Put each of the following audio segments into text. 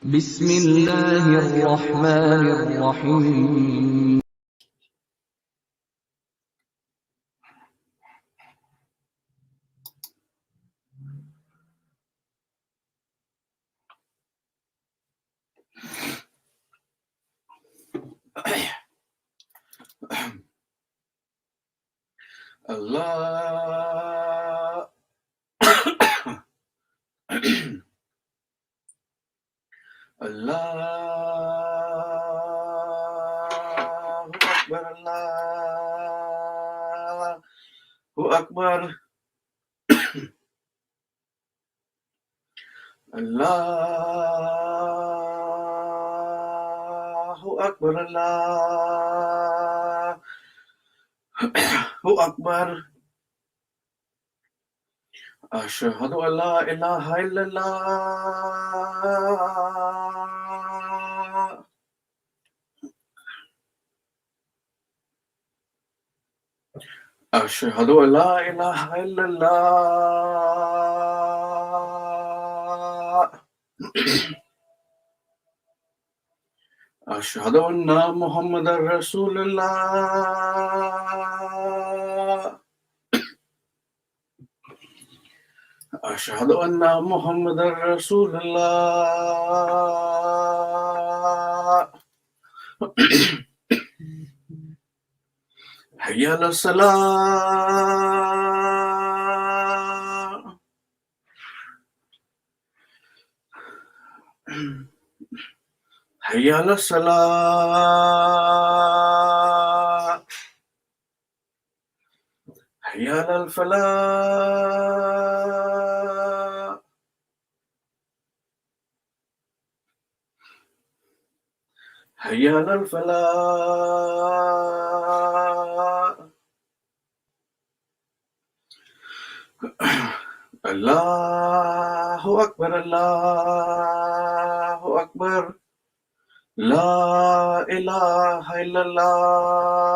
بسم الله الرحمن الرحيم Allah Allahu Akbar, Allahu Akbar, Allahu Akbar, Allahu Akbar. Ashhadu an la ilaha illallah. Ashhadu an la ilaha illallah. Ashhadu anna Muhammadar Rasulullah. Ashhadu anna Muhammadar Rasulullah. Hayya ala salah. Hayya ala salah. Hayya ala falah. Hayya ala falah. Allahu Akbar, Allahu Akbar. La ilaha illallah.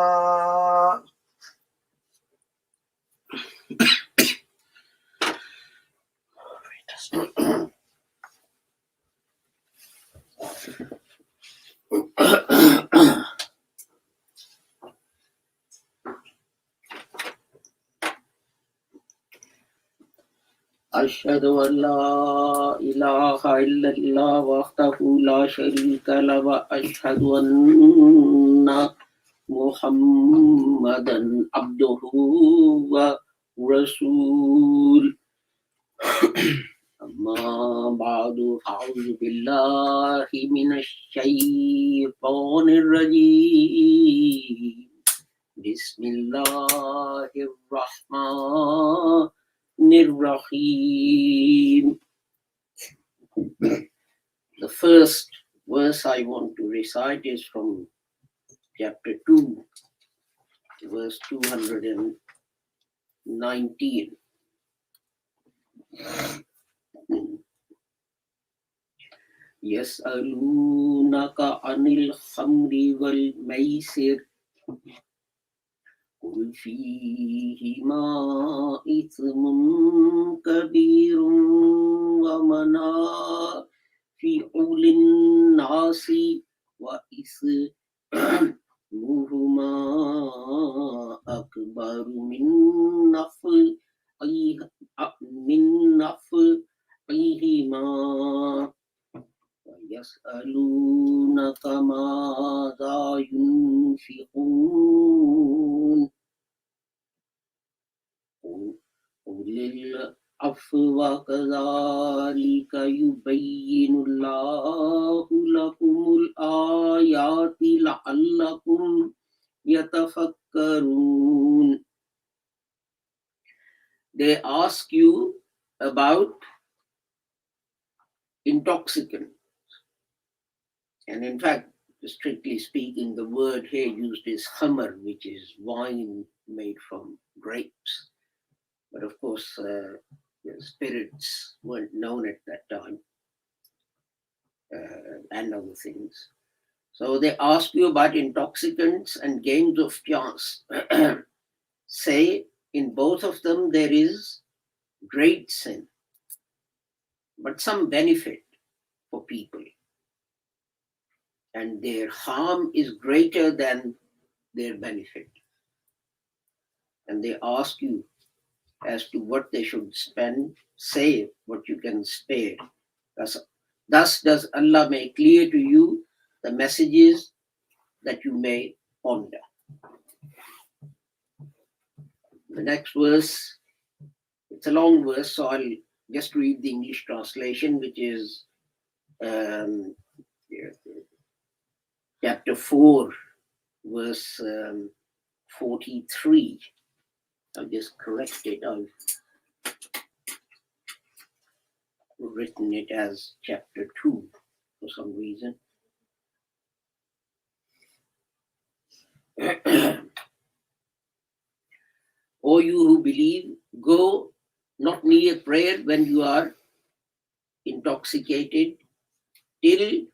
أشهد أن لا إله إلا الله وحده لا شريك له وأشهد أن محمدا عبده ورسوله أما بعد أعوذ بالله من الشيطان الرجيم بسم الله الرحمن Nirrahim. The first verse I want to recite is from chapter 2, verse 219. Yas'alunaka anil khamri wal maisir قل فيهما إثم كبير ومنافع للناس وإثمهما أكبر من نفعهما ويسألونك ماذا ينفقون قل العفو وكذلك يبين الله لكم الآيات لعلكم يتفكرون. They ask you about intoxicants. And in fact, strictly speaking, the word here used is khamr, which is wine made from grapes. But of course, the spirits weren't known at that time, and other things. So they ask you about intoxicants and games of chance. Say, in both of them there is great sin, but some benefit for people. and their harm is greater than their benefit. And they ask you as to what they should spend, say what you can spare. Thus does Allah make clear to you the messages that you may ponder. The next verse, it's a long verse, so I'll just read the English translation, which is chapter 4, verse 43. I'll just correct it. I've written it as chapter 2 for some reason. O you who believe, go not near prayer when you are intoxicated, till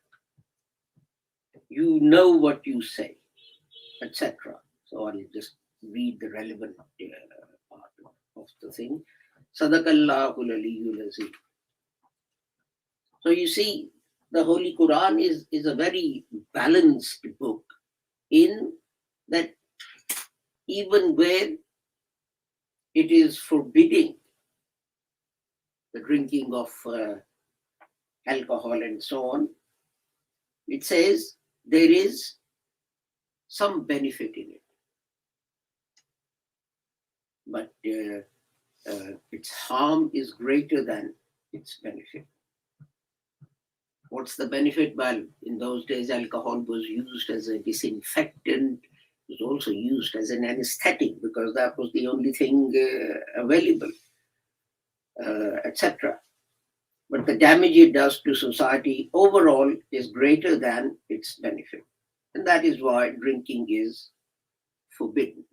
you know what you say, etc. So I'll just read the relevant part of the thing. Sadaqallahul Aliyyul Azim. So you see, the Holy Quran is a very balanced book in that even where it is forbidding the drinking of alcohol and so on, it says there is some benefit in it. But its harm is greater than its benefit. What's the benefit? Well, in those days, alcohol was used as a disinfectant. It was also used as an anesthetic because that was the only thing available, etc. But the damage it does to society overall is greater than its benefit. And that is why drinking is forbidden.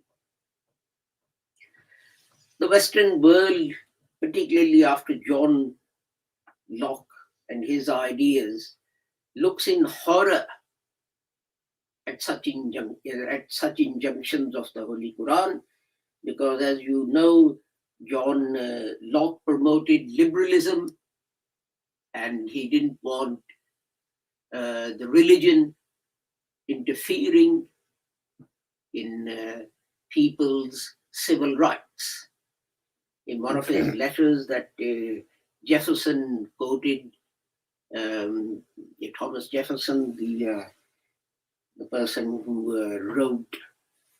The Western world, particularly after John Locke and his ideas, looks in horror at such injunctions of the Holy Quran, because as you know, John Locke promoted liberalism, and he didn't want the religion interfering in people's civil rights. In one of his letters that Jefferson quoted, Thomas Jefferson, the person who wrote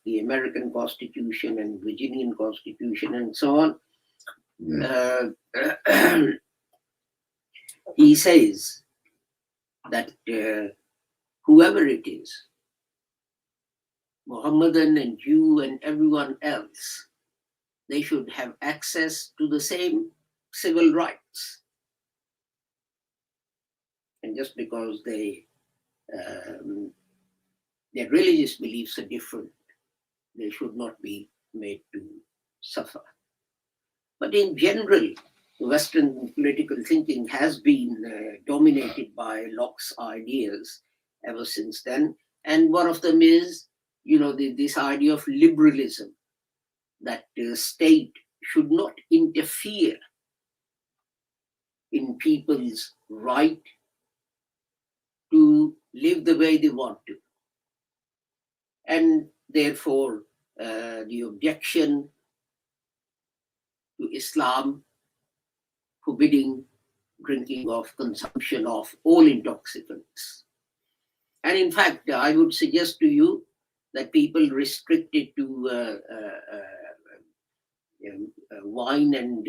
the American Constitution and Virginian Constitution and so on, he says that whoever it is, Mohammedan and Jew and everyone else, they should have access to the same civil rights. And just because their religious beliefs are different, they should not be made to suffer. But in general, Western political thinking has been dominated by Locke's ideas ever since then. And one of them is, this idea of liberalism, that the state should not interfere in people's right to live the way they want to. And therefore, the objection to Islam forbidding drinking of consumption of all intoxicants. And in fact, I would suggest to you that people restrict it to wine and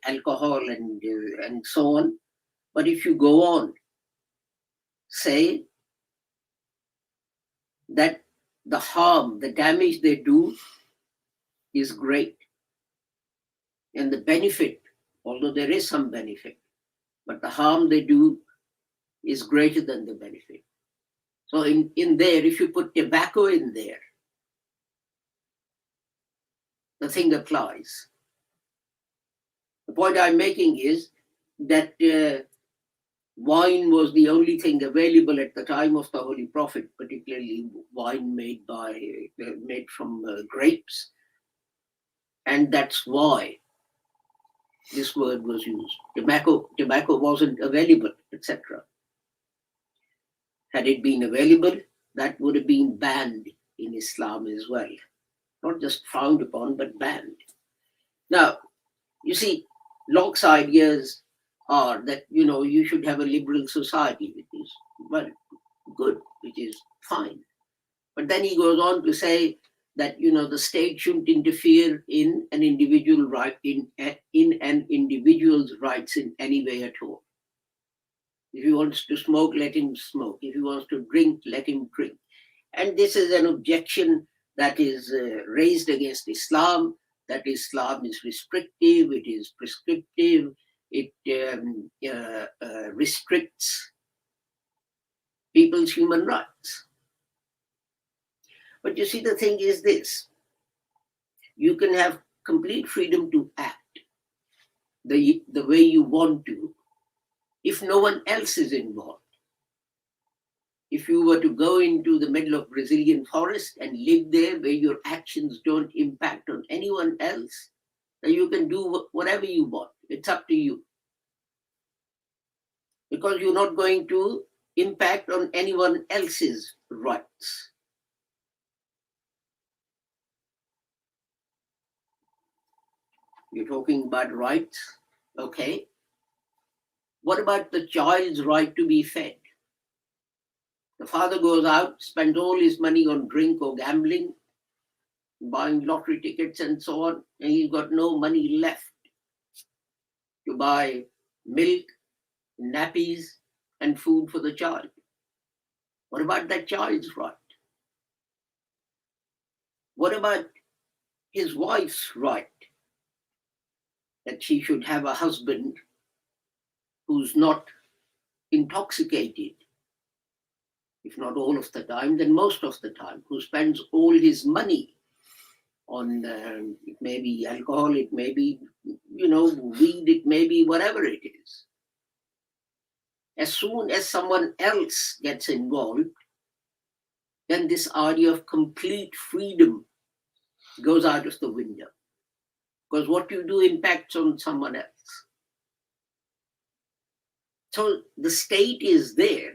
alcohol and so on. But if you go on, say that the harm, the damage they do is great. And the benefit, although there is some benefit, but the harm they do is greater than the benefit. So in there, if you put tobacco in there, the thing applies. The point I'm making is that wine was the only thing available at the time of the Holy Prophet, particularly wine made from grapes. And that's why this word was used. Tobacco wasn't available, etc. Had it been available, that would have been banned in Islam as well. Not just frowned upon, but banned. Now, you see, Locke's ideas are that, you should have a liberal society, which is, well, good, which is fine. But then he goes on to say that, the state shouldn't interfere in an individual right, in an individual's rights in any way at all. If he wants to smoke, let him smoke. If he wants to drink, let him drink. And this is an objection that is raised against Islam, that Islam is restrictive, it is prescriptive, it restricts people's human rights. But you see, the thing is this: you can have complete freedom to act the way you want to if no one else is involved. If you were to go into the middle of Brazilian forest and live there where your actions don't impact on anyone else, then you can do whatever you want. It's up to you. Because you're not going to impact on anyone else's rights. You're talking about rights, okay. What about the child's right to be fed? The father goes out, spends all his money on drink or gambling, buying lottery tickets and so on, and he's got no money left to buy milk, nappies, and food for the child. What about that child's right? What about his wife's right? That she should have a husband who's not intoxicated, if not all of the time, then most of the time, who spends all his money on, it may be alcohol, it may be, weed, it may be whatever it is. As soon as someone else gets involved, then this idea of complete freedom goes out of the window. Because what you do impacts on someone else. So the state is there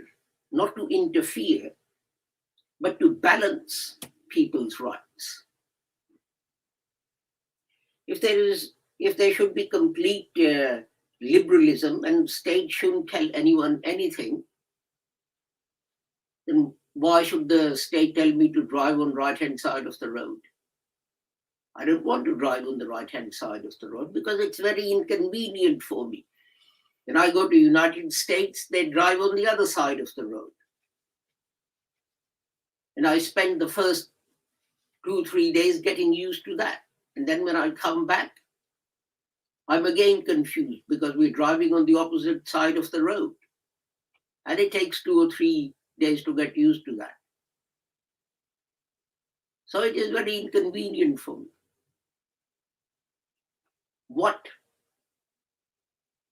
not to interfere, but to balance people's rights. If there should be complete liberalism and state shouldn't tell anyone anything, then why should the state tell me to drive on the right-hand side of the road? I don't want to drive on the right-hand side of the road because it's very inconvenient for me. When I go to United States, they drive on the other side of the road. And I spend the first 2-3 days getting used to that. And then when I come back, I'm again confused because we're driving on the opposite side of the road. And it takes 2 or 3 days to get used to that. So it is very inconvenient for me. What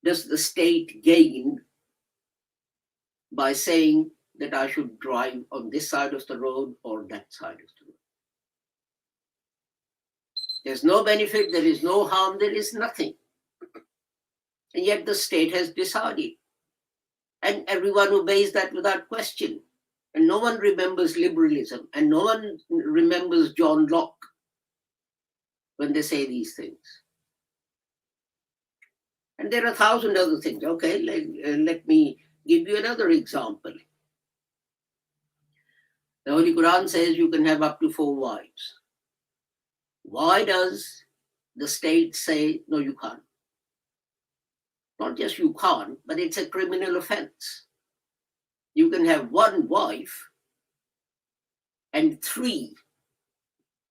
does the state gain by saying that I should drive on this side of the road or that side of the road? There's no benefit, there is no harm, there is nothing. And yet the state has decided. And everyone obeys that without question. And no one remembers liberalism, and no one remembers John Locke when they say these things. And there are 1,000 other things. Okay, let me give you another example. The Holy Quran says you can have up to 4 wives. Why does the state say, no, you can't? Not just you can't, but it's a criminal offense. You can have 1 wife and 3,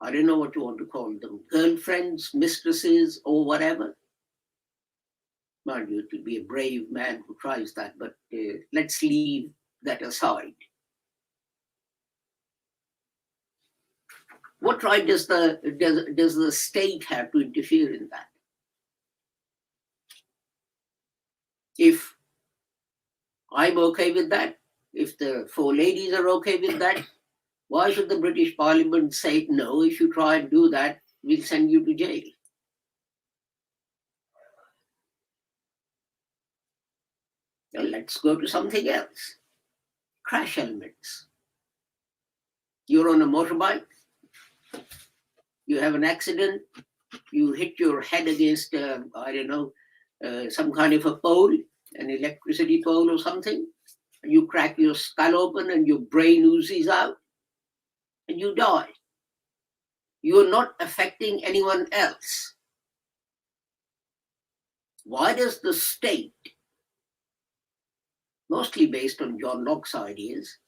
I don't know what you want to call them, girlfriends, mistresses, or whatever. Mind you, it will be a brave man who tries that, but let's leave that aside. What right does the state have to interfere in that? If I'm okay with that, if the 4 ladies are okay with that, why should the British Parliament say, no, if you try and do that, we'll send you to jail? Well, let's go to something else. crash helmets. You're on a motorbike, you have an accident, you hit your head against, some kind of a pole, an electricity pole or something, and you crack your skull open and your brain oozes out, and you die. You're not affecting anyone else. Why does the state, mostly based on John Locke's ideas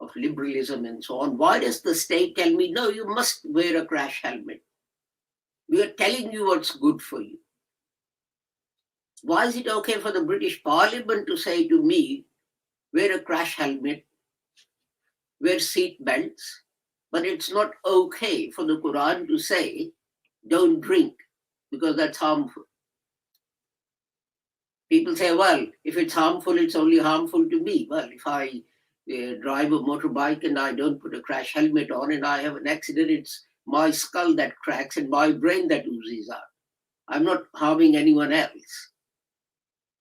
of liberalism and so on, why does the state tell me, no, you must wear a crash helmet? We are telling you what's good for you. Why is it okay for the British Parliament to say to me, wear a crash helmet, wear seat belts, but it's not okay for the Quran to say, don't drink, because that's harmful. People say, well, if it's harmful, it's only harmful to me. Well, if I drive a motorbike and I don't put a crash helmet on and I have an accident, it's my skull that cracks and my brain that oozes out. I'm not harming anyone else.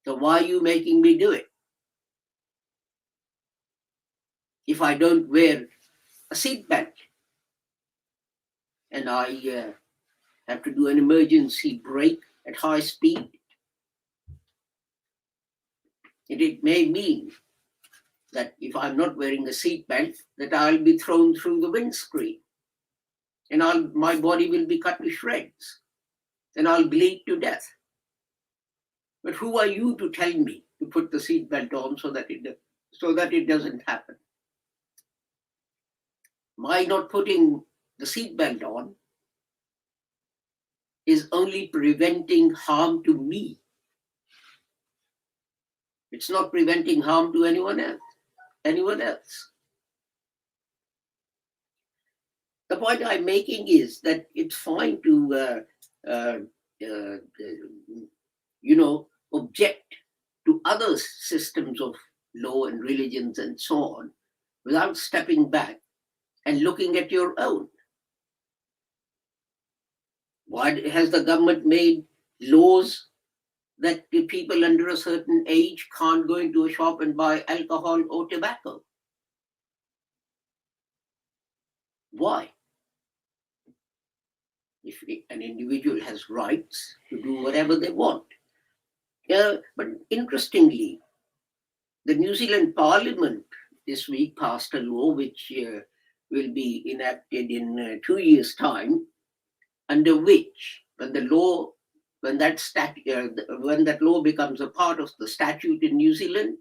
So why are you making me do it? If I don't wear a seat belt and I have to do an emergency brake at high speed, it may mean that if I'm not wearing a seat belt, that I'll be thrown through the windscreen and my body will be cut to shreds and I'll bleed to death. But who are you to tell me to put the seat belt on so that it doesn't happen? My not putting the seat belt on is only preventing harm to me. It's not preventing harm to anyone else. The point I'm making is that it's fine to object to other systems of law and religions and so on without stepping back and looking at your own. Why has the government made laws that the people under a certain age can't go into a shop and buy alcohol or tobacco? Why? If an individual has rights to do whatever they want. But interestingly, the New Zealand Parliament this week passed a law which will be enacted in 2 years' time, under which, when that law becomes a part of the statute in New Zealand,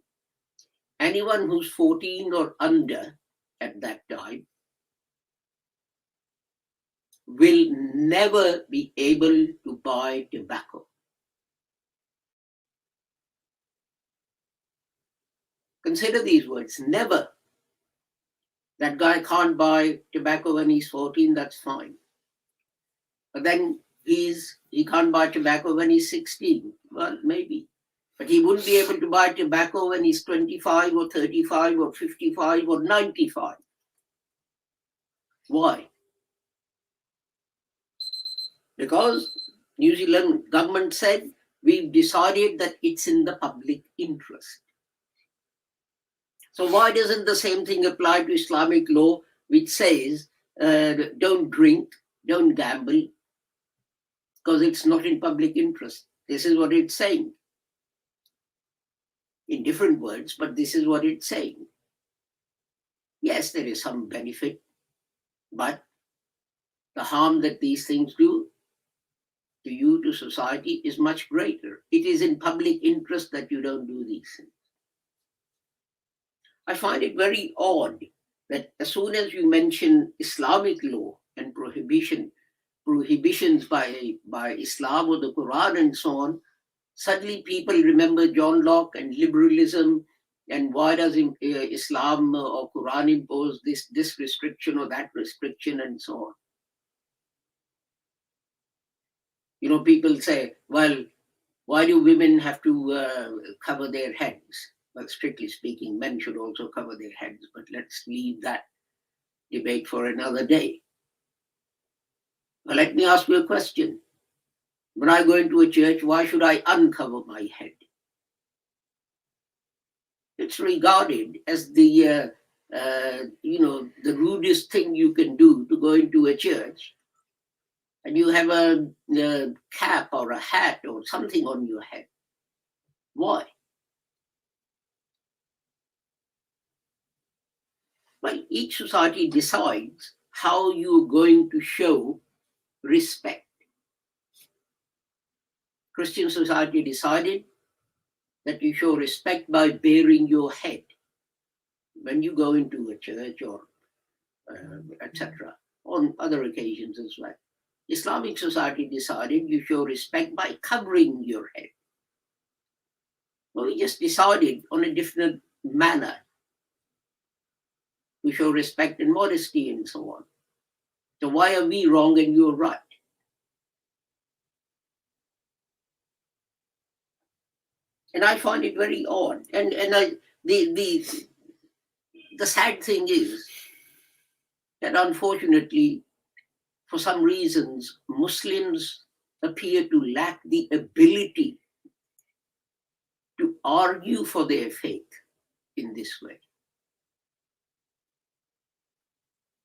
anyone who's 14 or under at that time will never be able to buy tobacco. Consider these words, never. That guy can't buy tobacco when he's 14, that's fine. But then he can't buy tobacco when he's 16. Well, maybe. But he wouldn't be able to buy tobacco when he's 25 or 35 or 55 or 95. Why? Because New Zealand government said, we've decided that it's in the public interest. So why doesn't the same thing apply to Islamic law, which says, don't drink, don't gamble, because it's not in public interest? This is what it's saying. In different words, but this is what it's saying. Yes, there is some benefit, but the harm that these things do to you, to society, is much greater. It is in public interest that you don't do these things. I find it very odd that as soon as you mention Islamic law and prohibitions by Islam or the Quran and so on, suddenly people remember John Locke and liberalism, and why does Islam or Quran impose this restriction or that restriction and so on. People say, well, why do women have to cover their heads? Well, strictly speaking, men should also cover their heads, but let's leave that debate for another day. Well, let me ask you a question. When I go into a church, why should I uncover my head? It's regarded as the the rudest thing you can do to go into a church, and you have a cap or a hat or something on your head. Why? Well, each society decides how you're going to show respect. Christian society decided that you show respect by baring your head when you go into a church or etc. On other occasions as well. Islamic society decided you show respect by covering your head. Well, we just decided on a different manner to show respect and modesty and so on. So why are we wrong and you're right? And I find it very odd. And the sad thing is that unfortunately, for some reasons, Muslims appear to lack the ability to argue for their faith in this way.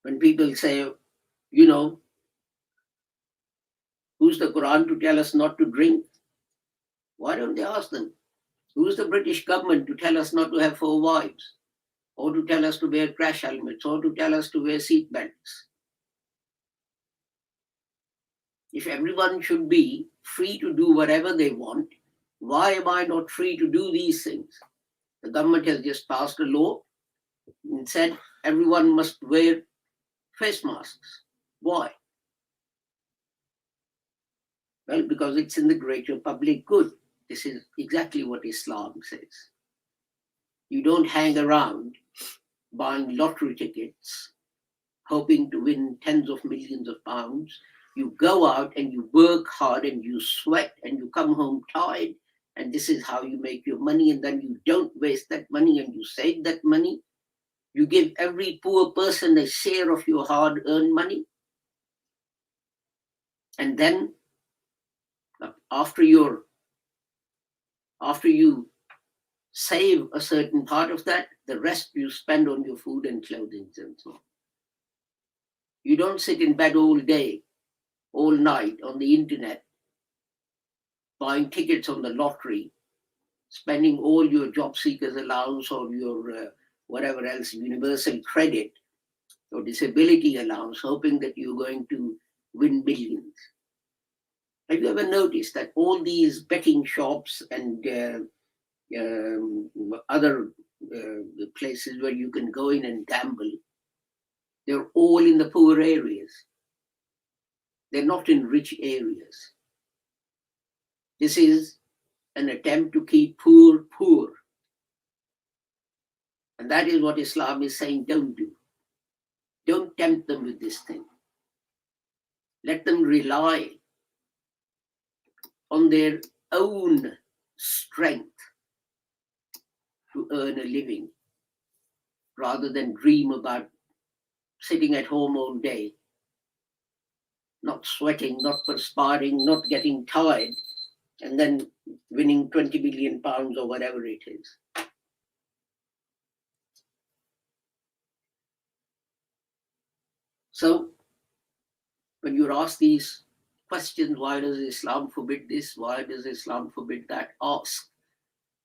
When people say, who's the Quran to tell us not to drink? Why don't they ask them? Who's the British government to tell us not to have 4 wives? Or to tell us to wear crash helmets? Or to tell us to wear seat belts? If everyone should be free to do whatever they want, why am I not free to do these things? The government has just passed a law and said everyone must wear face masks. Why? Well, because it's in the greater public good. This is exactly what Islam says. You don't hang around buying lottery tickets, hoping to win tens of millions of pounds. You go out and you work hard and you sweat and you come home tired, and this is how you make your money, and then you don't waste that money and you save that money. You give every poor person a share of your hard-earned money. And then after you save a certain part of that, the rest you spend on your food and clothing and so on. You don't sit in bed all day, all night on the internet, buying tickets on the lottery, spending all your job seekers allowance or your whatever else, universal credit or disability allowance, hoping that you're going to win millions. Have you ever noticed that all these betting shops and other places where you can go in and gamble, they're all in the poor areas. They're not in rich areas. This is an attempt to keep poor poor. And that is what Islam is saying, don't do. Don't tempt them with this thing. Let them rely on their own strength to earn a living, rather than dream about sitting at home all day, not sweating, not perspiring, not getting tired, and then winning 20 million pounds or whatever it is. So when you're asked these questions, why does Islam forbid this? Why does Islam forbid that? Ask,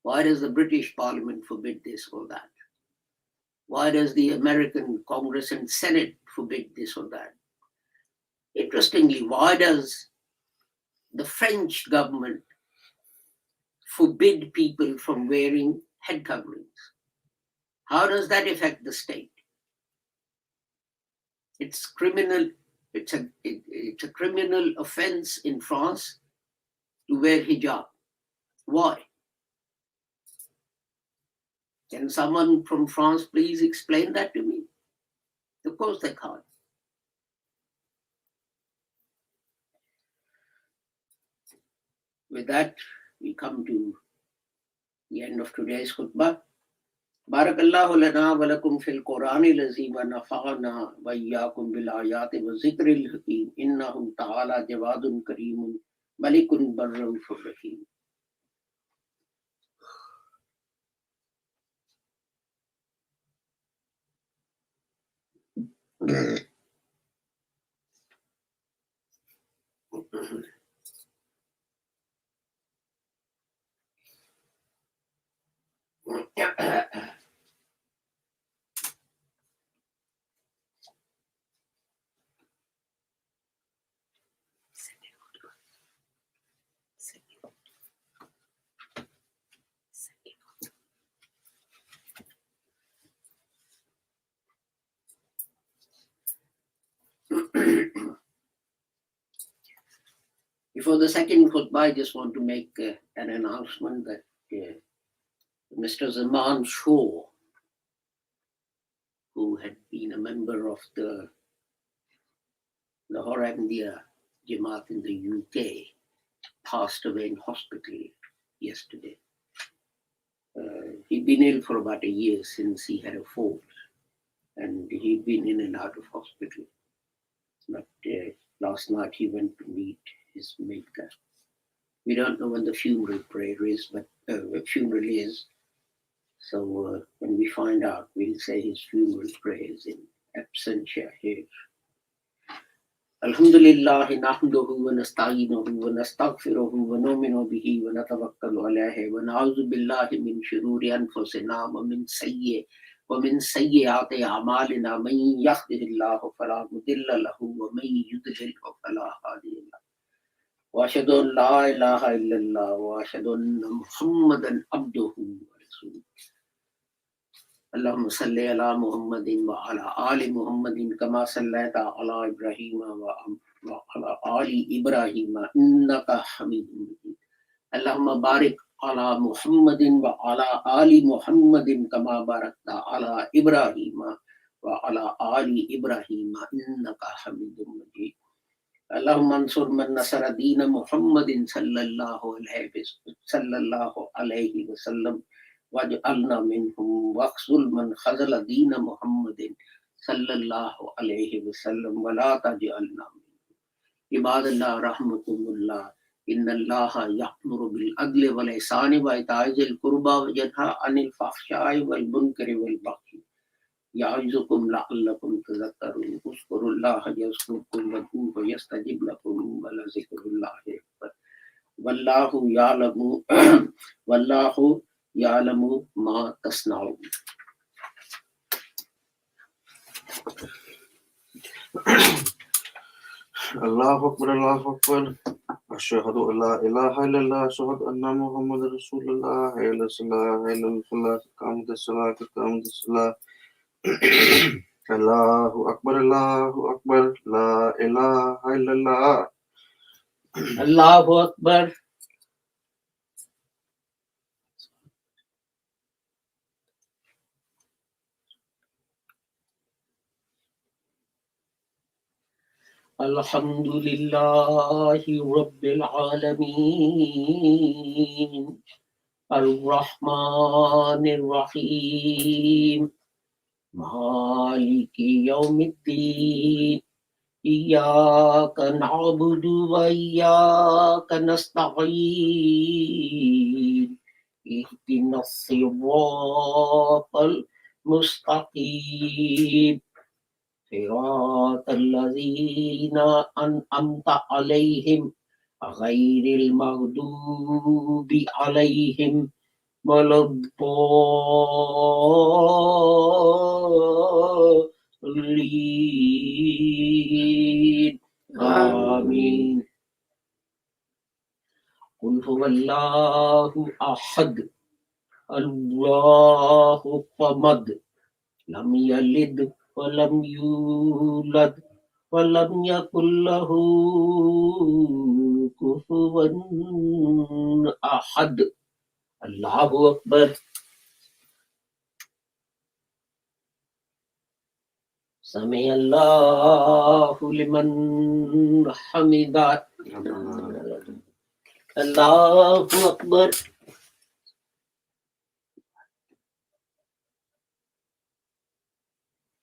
why does the British Parliament forbid this or that? Why does the American Congress and Senate forbid this or that? Interestingly, why does the French government forbid people from wearing head coverings? How does that affect the state? It's criminal. It's a criminal offense in France to wear hijab. Why? Can someone from France please explain that to me? Of course they can't. With that, we come to the end of today's khutbah. Barakallahu lana wa lakum fil Qur'anil azim wa nafa'ana wa iyyakum bil ayati wa zikril hakim innahu ta'ala jawadun kareemun malikun barrun rahim. Before the second khutbah, I just want to make an announcement that Mr. Zaman Shaw, who had been a member of the Lahore Ahmadiyya Jamaat in the UK, passed away in hospital yesterday. He'd been ill for about a year since he had a fall, and he'd been in and out of hospital. But last night he went to meet his maker. We don't know when the funeral prayer is, but funeral is. So when we find out, we'll say his funeral prayers in absentia here. Alhamdulillah, nahmaduhu wa nasta'inuhu wa nastaghfiruhu wa nu'minu bihi wa natawakkalu alayhi wa na'udhu billahi min shururi anfusina wa min sayyiati a'malina man yahdihillahu fala mudilla lahu wa man yudlilhu fala hadiya lahu. Wa ashhadu an la ilaha illallah wa ashhadu anna Muhammadan abduhu wa rasuluhu. اللهم صل على محمد وعلى آل محمد كما صليت على إبراهيم وعلى آل إبراهيم إنك حميد مجيد. اللهم بارك على محمد وعلى آل محمد كما باركت على إبراهيم وعلى آل إبراهيم إنك حميد مجيد. اللهم انصر من نصر دين محمد صلى الله عليه وسلم واجعلنا منهم واخذل من خذل دين محمد صلى الله عليه وسلم ولا تجعلنا منهم. عباد الله رحمكم الله إن الله يأمر بالعدل والإحسان وإيتاء ذي القربى وينهى عن الفحشاء والمنكر والبغي يعظكم لعلكم تذكرون. اذكروا الله يذكركم وادعوه يستجب لكم ولذكر الله أكبر. والله يعلم ما تصنعون. الله أكبر الله أكبر أشهد أن لا إله إلا الله أشهد أن محمد رسول الله حي على الصلاة حي على الفلاح قامت الصلاة قامت الصلاة. الله أكبر لا إله إلا الله. الله أكبر. الحمد لله رب العالمين الرحمن الرحيم مالك يوم الدين إياك نعبد وإياك نستعين اهدنا الصراط المستقيم صراط الذين أنعمت عليهم غير المغضوب عليهم ولا الضالين آمين. قل هو الله أحد الله الصمد لم يلد ولم يولد ولم يكن له كفوا أحد. الله أكبر. سمع الله لمن حمده. الله أكبر.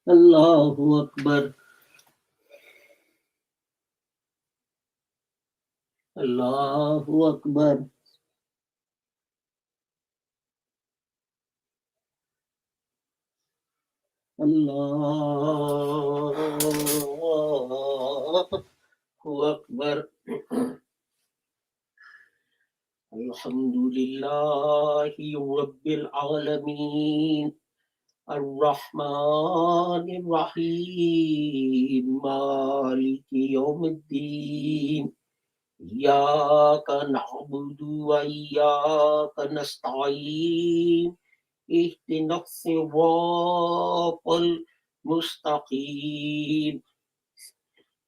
الله أكبر. الله أكبر. الله Alhamdulillahi Rabbil Alameen Ar-Rahmanir Rahim Maliki Yawmiddin Iyyaka na'budu wa iyyaka nasta'in Ihdinas siratal mustaqim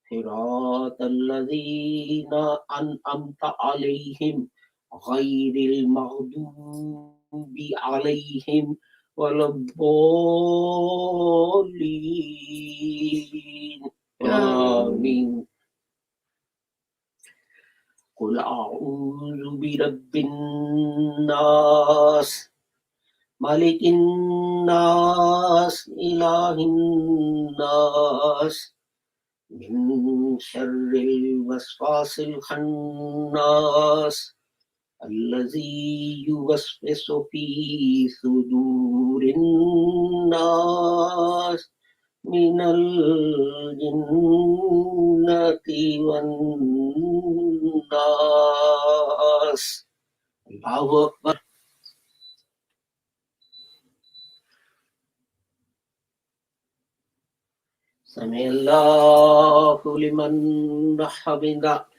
Siratal ladzina an'amta 'alaihim ghairil maghdubi 'alaihim waladdallin. Amin. Qul a'udzu birabbin nas malikin nas ilahin nas min syarril waswasil khannas allazi yuwaswisu fi sudurin nas minal jinnati wan nas. Allahu Akbar. Sami'allahu liman hamidah.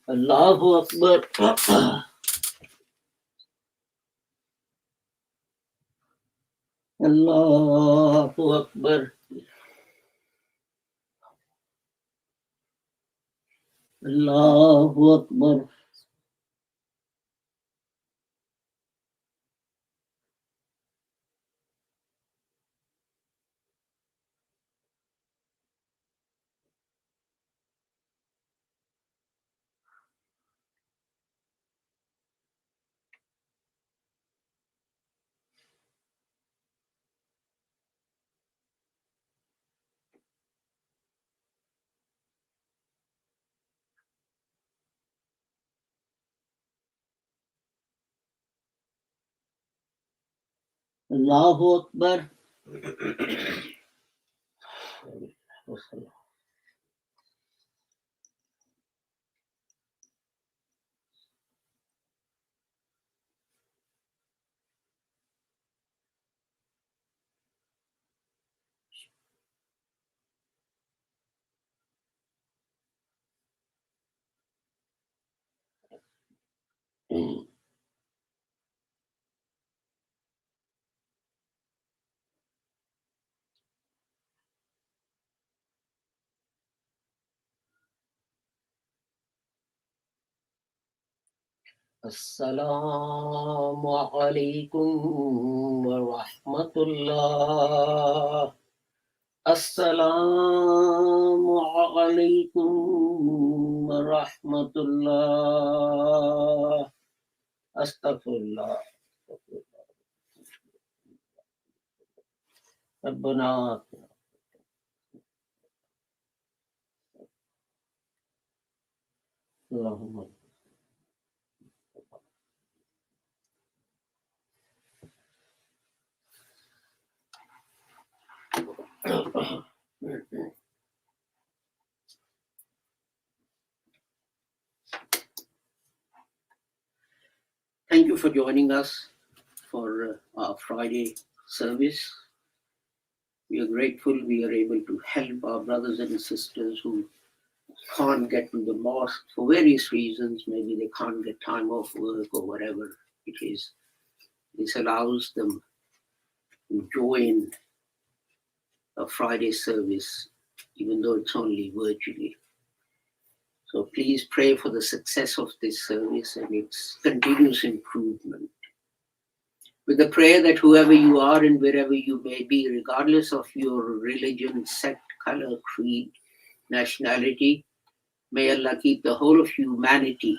Allahu Akbar. Allahu Akbar. Allahu Akbar. Allahu Akbar. Assalamu alaikum warahmatullah. Assalamu alaikum warahmatullah. Astaghfirullah. Rabbana. Allahumma. Thank you for joining us for our Friday service. We are grateful we are able to help our brothers and sisters who can't get to the mosque for various reasons. Maybe they can't get time off work or whatever it is. This allows them to join a Friday service, even though it's only virtually. So please pray for the success of this service and its continuous improvement. With the prayer that whoever you are and wherever you may be, regardless of your religion, sect, color, creed, nationality, may Allah keep the whole of humanity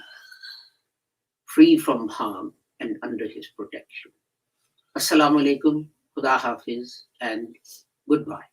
free from harm and under His protection. Assalamu alaikum, Khuda Hafiz, and goodbye.